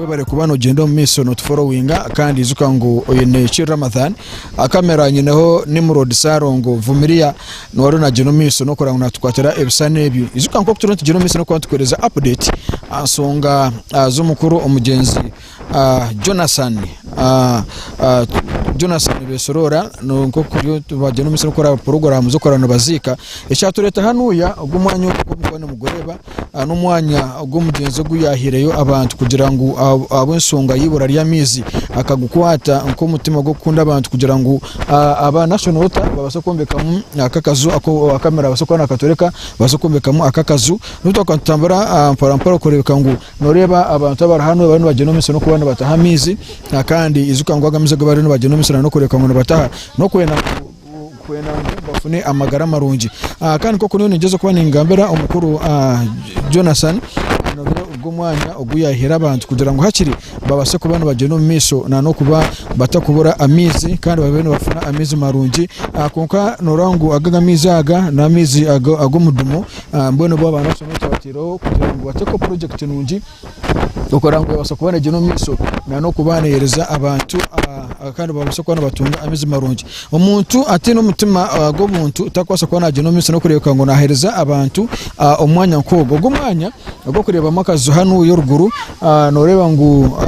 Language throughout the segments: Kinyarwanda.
webare kubano gendo mu miso not followinga kandi izuka ngo oyene chi Ramadan akamera nyineho ni mu road sarongo vumiria no waro na gendo miso no kora tukwatera ebisane ebi izuka ngo kuturente gendo miso no kwatukoreza update ansonga z'umukuru Omugyenzi Jonathan Beshorora no nko kuri bageno miso no kora program zo korana bazika ecyatureta hanuya ogumwanya okubona mugoreba n'umwanya ogumugenzo guyahireyo abantu kugira ngo abensonga yibura ryamizi akagukwata nko mutima go kunda abantu kugira ngo aba national water babasokombekamu akakazu akamera basokwana akatoreka basokombekamu akakazu nuto kwantambara parampara koreka ngo noreba abantu abara hano abantu bageno miso no kubana batahamizi kandi izuka ngo agamize go bari no bageno miso no koreka ngo bataha no kwena bafune amagara marungi kandi koko niyo ngezo kuba ningambera umukuru Jonathan nobyo ubwo mwanya oguyahira abantu kugira ngo hakiri babase kubana bageno miso na no kuba batakubura amizi kandi babene bafuna amizi marungi konka norangu agagamizi aga na amizi agomudumo mbone bo abantu batiro kugira ngo bateko project nungi okorango basakubana geno miso na no kubanereza abantu kandi babase kubana batunga amizi marungi omuntu ati no mutima go muntu utakwasa kubana geno miso no kureka ngo nahereza abantu omwanya nkogo go mwanya go kureba makazo hanu y'uruguru noreba ngo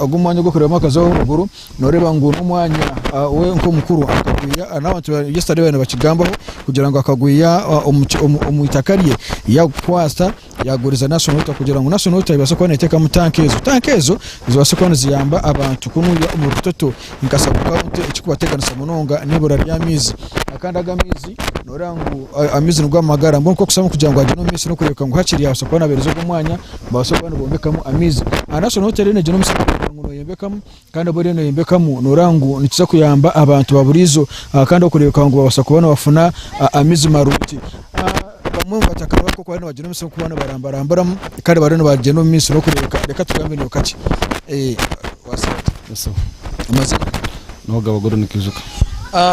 ogumwanya go kureba makazo y'uruguru noreba ngo n'umwanya we nko mukuru akagwiya n'abantu yesterday bane bakigambaho kugira ngo akagwiya umuitakariye ya kwasta yaguriza national water kugira ngo national water ibase kubona iteka mutankezo zibase kubona ziyamba abantu kunuya mu Rutoto nkasabuka ikikubateganisa munonga nibura ryamizi akandi agamizi norangu amizi n'ugwa magara mbonko kusama kugira ngo ageno miso no kureka ngo hakiri yabase kubona berezo gw'umwanya base kubona bombekamo amizi national water ne geno miso ngo yembekamo kandi bo reno yembekamo norangu nikiza kuyamba abantu baburizo kandi okureka ngo babase kubona bafuna amizi maruti bamwe batakaba ko kwa bageno miso kubana barambarambara kandi bareno bageno miso no kureka reka tugambe no kaki wasata amazina no gabagoro nikizuka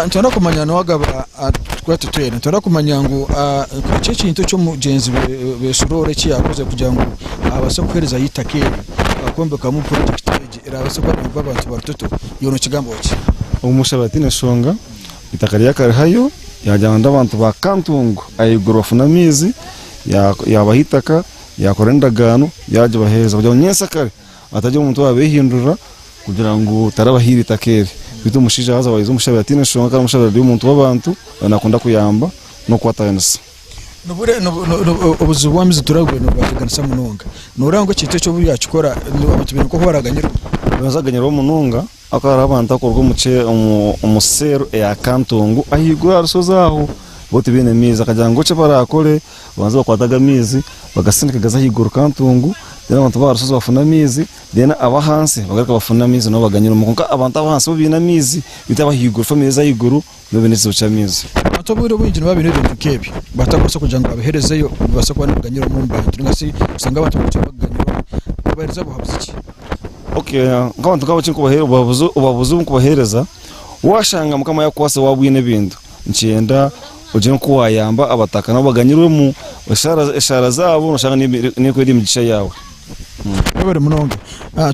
ntona kumanya no gaba twate twene ntona kumanya ngo kucece into cyo mugenzi Beshorora ki yakoze kugira ngo abase kuhereza yitakere akombe kamu project irabase kwa abantu Rutoto yono kigambo ki umushabati nashonga itakariya kare hayo yajyanda abantu bakantungu ayigoro funa mizi yabahitaka yakorenda gano yaje baheza kugira nyesa kare ataje umuntu wabehindura kugira ngo tarabahiri takere bitu mushija haza wayizo mushabati nashonga kare mushabati y'umuntu w'abantu anakunda kuyamba no kwatayensa nubure obuzubu wamize turagwe no bateganisa munonga norango cyite cyo buri yakikora abatubintu ko baraganyira bazaganyira munonga akara abantu akorwa umuce umusero ya kantongo ahigura rusozaho bote bene miza kajango cyo barakore banza bakwataga mizi bagasindika gaza higura kantongo dena abantu barasoza bafuna mizi dena abahanse bagarika bafuna mizi no baganyira umukonka abantu abahanse bobina mizi bitabahigura fameza higuru no benetse cyo mizi atoburo bwinjira babine bintu kebi batakosa kujango abaherezeyo basakwa n'uganyira mu mbantu ngasi usanga abantu cyo baganyira bahereza buhabuziki okay ngabantu kabo cyo bahera ubabuzu kubahereza washanga mukama yakwase wabwine bintu ncenda uje ko wayamba abataka nabo baganyirwe mu eshara zabo ushanga ni ko imigisha yawe babere munonga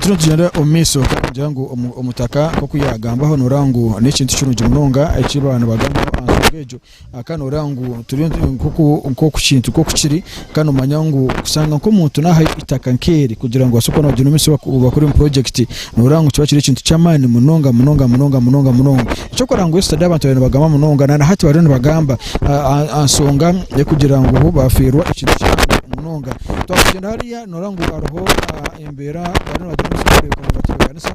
tuno tugenda omiso kugira ngo umutaka ko kuyagambaho norangu n'ikintu cy'urunje munonga ekibana bagamba angejo akano rangu turi nko kukintu ko kukiri kano manyangu kusanga ko muntu naha itaka nkeri kugira ngo asoko no ginomisi bakuri mu project norangu cyo kiri ikintu cy'amani munonga cyo korango yesterday abantu bene bagamba munonga na hati barene bagamba ansonga ye kugira ngo bafirwa ikintu munonga twagenda hariya norangu aroho imbera barene bagamba ko bataganisa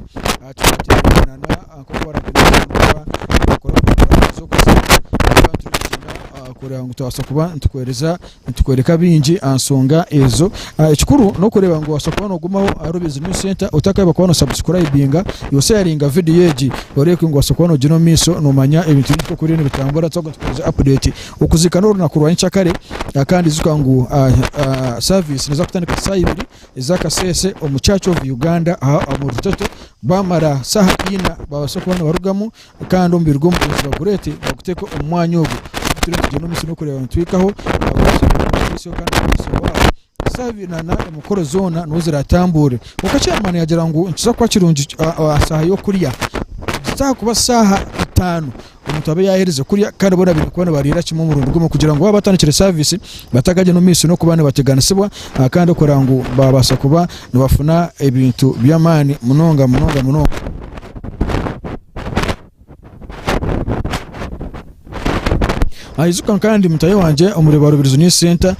tukaterana ko baragenda kora ngo twasakuba tukwereka bingi ansonga ezo ikikuru no kureba ngo wasakuba no gumaho aro business center utakaba kubona subscribinga yose yaringa video yeji oreko ngo wasakuba no gino miso no manya ibintu biko kuri ne bitambura tsogo tukoze update ukuzika no na kurwa nchakare kandi zuka ngo service niza kutandika sayibiri izaka sese omuchacho of Uganda mu Rutoto bamara saha ina babasakuba no barugamo kandi ombirgo mu bagurete bakuteko umwanya ogo turetse no misino kureba ntwikaho abasho kandi sabina na mukoro zona nuziratambure ukacyamana yagira ngo nkiza kwa kirungi asaha yo kuriya saha kuba saha 5 umuntu abe yahereze kuriya kandi bona biri kubona barira kimwe mu rundo rwo kugira ngo babatandikire service batagaje no misi no kubana bateganisibwa kandi korango babasa kuba nibafuna ebintu byamani munonga Izuka kandi mutaye wanje umureba rubirizo ni center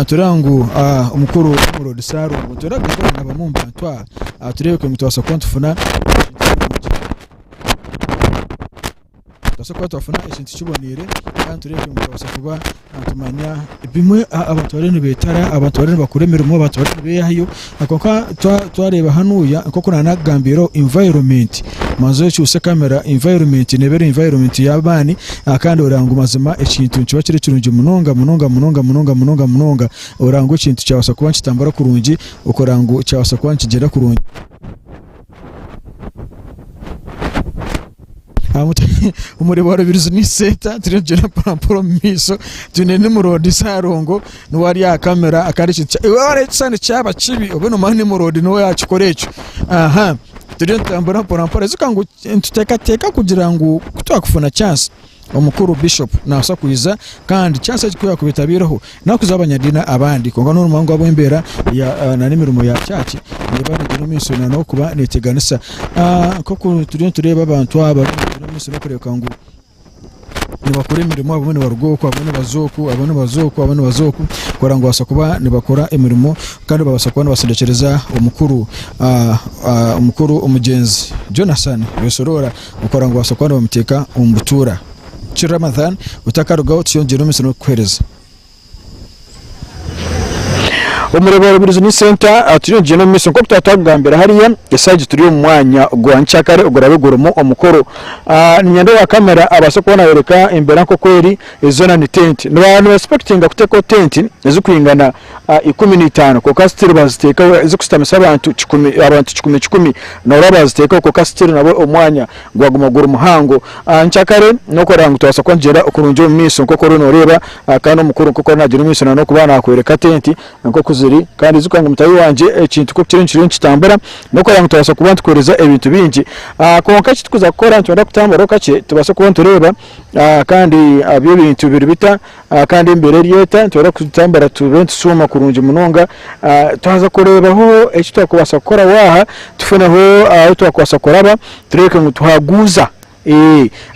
turangu umukuru w'umurodi saro turaga ngo nabamumba twa turebe ko mutwasa kwantufuna Tasoko twafuna ikintu kibonire kandi turebe ko mutwasa kuba tumanya bimwe Abatuura betara Abatuura bakuremera mu Abatuura beyayo akoka twareba hanuya koko nanagambiro environment mazo cyuse kamera environment nebere environment yabani kandi orango mazima ikintu cyo kiri kirungi munonga orango ikintu cyawasa kuba kitambara kurungi ukorango cyawasa kuba kigera kurungi umureba rubirizo ni seta turengera pamporo miso tunene murodi sarongo no wari ya kamera akari wari cyane cyaba kibi obeno mani murodi no yakikorecho turentambura pamporo zikango tuteka kugira ngo kutwakufuna chance umukuru bishop nasa kuiza kandi chance cyo kubitabiraho nakuzabanyadina abandi kongo n'urumango abembera ya na nimirumo ya cyaci nibana no miso no kuba neteganisa koko tureba abantu aba miso no kureka ngo nibakora imirimo abone barugoko abone bazoku korango basakuba nibakora imirimo kandi babasakwa basendekereza umukuru Omugyenzi Jonathan Beshorora ukorango basakwa bamuteka Abatuura Ramadan utakarugaho cyongera umunsi no kwereza umureba rubirizo ni center turiyongera no mission ko tutatagambira hariya esaje turi mu mwanya gwa nchakare ugorabegoromo omukoro nyando wa kamera abase kubona yereka imbere nko kweri izona ni tent n'abantu expecting kuteko tent ezukwingana 15 ko kasitiri baziteka ezukustamisa abantu 10 n'ora baziteka ko kasitiri nabo umwanya gwagumagura muhango nchakare no korango twasa konjera okurunje mu mission ko koro noreba kandi omukoro ko nagira mission no kubana kwereka tent nko kuziri kandi zukanga mutayi wanje ikintu ko kirenchire kitambara no korango twasa kubanta koreza ebintu bingi konka kitikuza gukora ntwara kutambara kace tubasa kubona tureba kandi abyo bintu biri bita kandi imbere ryeta ntwara kutambara tubente suma kurunje munonga twaza kurebaho icyo twakubasa gukora waha tufunaho twakwasa koraba tureke ngo tuhaguza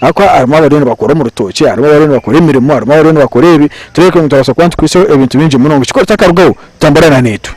akwa arimo abarene bakora mu rutoki arimo abarene bakora imirimo arimo abarene bakora ibi tureke ngo twabasa kwanta kwiso ebintu bingi munonga kiko takarugaho tambara na neto